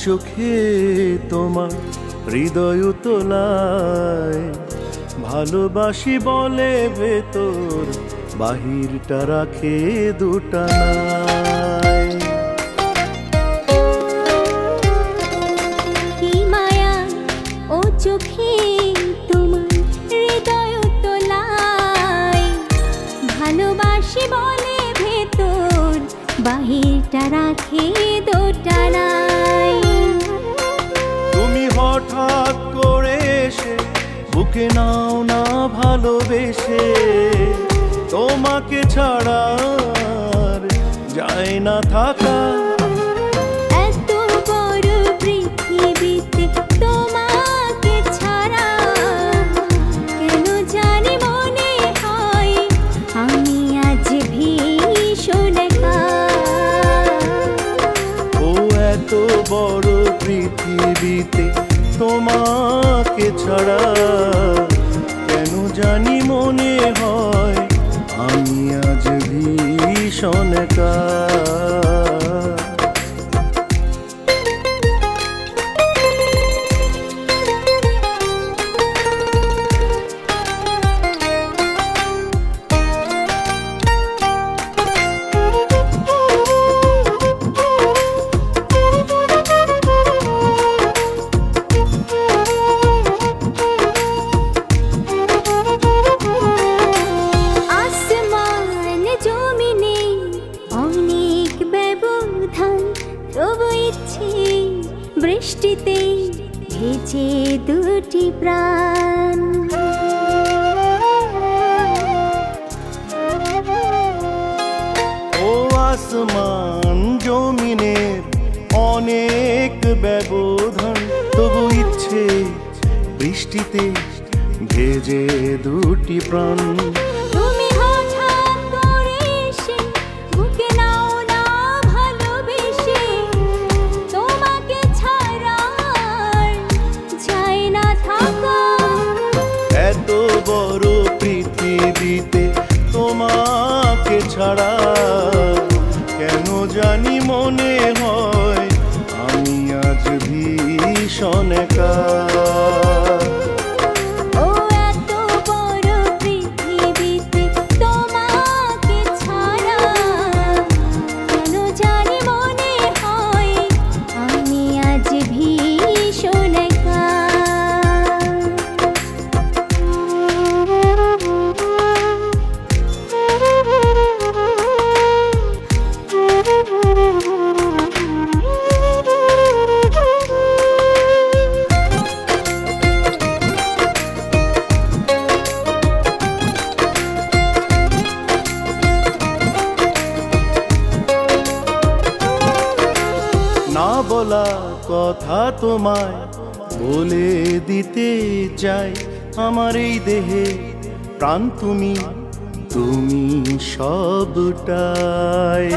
চোখে তোমার হৃদয় তোলায় ভালোবাসি বলে ভেতর বাহিরটা রাখে দুটানায়। কি মায়া ও চোখে তোমার হৃদয় তোলায় ভালোবাসি বলে ভেতর বাহিরটা রাখে দুটানায়। তুমি হঠাৎ করে এসে বুকে নাও না ভালোবেসে, তোমাকে ছাড়া আর যায় না থাকা। এত বড় পৃথিবীতে তোমাকে ছাড়া কেন জানি মনে হয় আমি আজ ভীষণ একা। ও এত বড় পৃথিবীতে তোমাকে ছাড়া কেন জানি মনে হয় আমি আজ ভীষণ একা। তবু ইচ্ছে বৃষ্টিতে ভেজে দুটি প্রাণ। ও আসমান জমিনের অনেক ব্যবধান, তবু ইচ্ছে বৃষ্টিতে ভেজে দুটি প্রাণ। এত বড় পৃথিবীতে তোমাকে ছাড়া কেন জানি মনে হয় আমি আজ ভীষণ একা। ও এত বড় পৃথিবীতে তোমাকে ছাড়া কেন জানি মনে হয় আমি আজ ভীষণ একা। না বলা কথা তোমায় বলে দিতে চাই, আমার এই দেহে প্রাণ তুমি, তুমি সবটাই।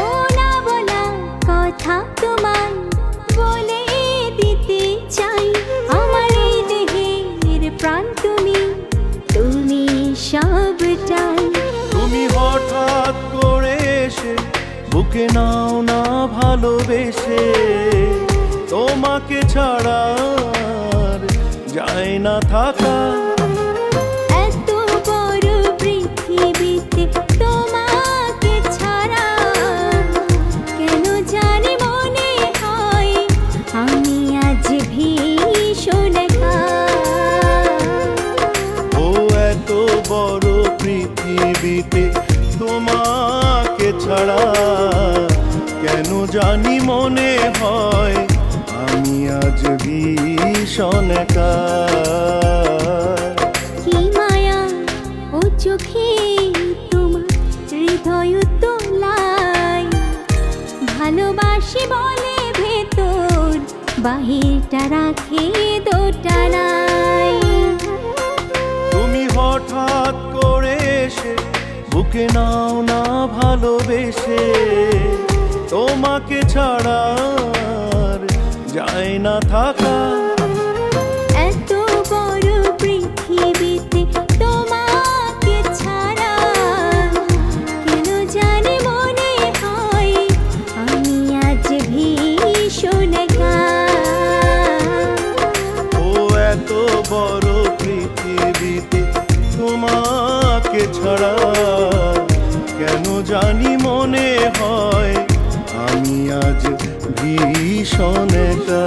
ও না বলা কথা তোমায় বলে দিতে চাই, আমার এই দেহের প্রাণ তুমি, তুমি সবটাই। তুমি হঠাৎ করে এসে বুকে নাও না ভালোবেসে, তোমাকে ছাড়া আর যায় না থাকা। এত বড় পৃথিবীতে তোমাকে ছাড়া কেন জানি মনে হয় আমি আজ ভীষণ একা। ও এত বড় পৃথিবীতে তোমাকে ছাড়া কেন জানি মনে হয় আমি আজ ভীষণ একা। কি মায়া ও চোখে তোমার হৃদয় তোলায় ভালোবাসি বলে ভেতর বাহিরটা রাখে দোটানায়। তুমি হঠাৎ করে এসে বুকে নাও না ভালোবেসে, তোমাকে ছাড়া আর যায় না থাকা। এত বড় পৃথিবীতে তোমাকে ছাড়া কেন জানি তোমাকে ছাড়া কেন জানি মনে হয় আমি আজ ভীষণ একা।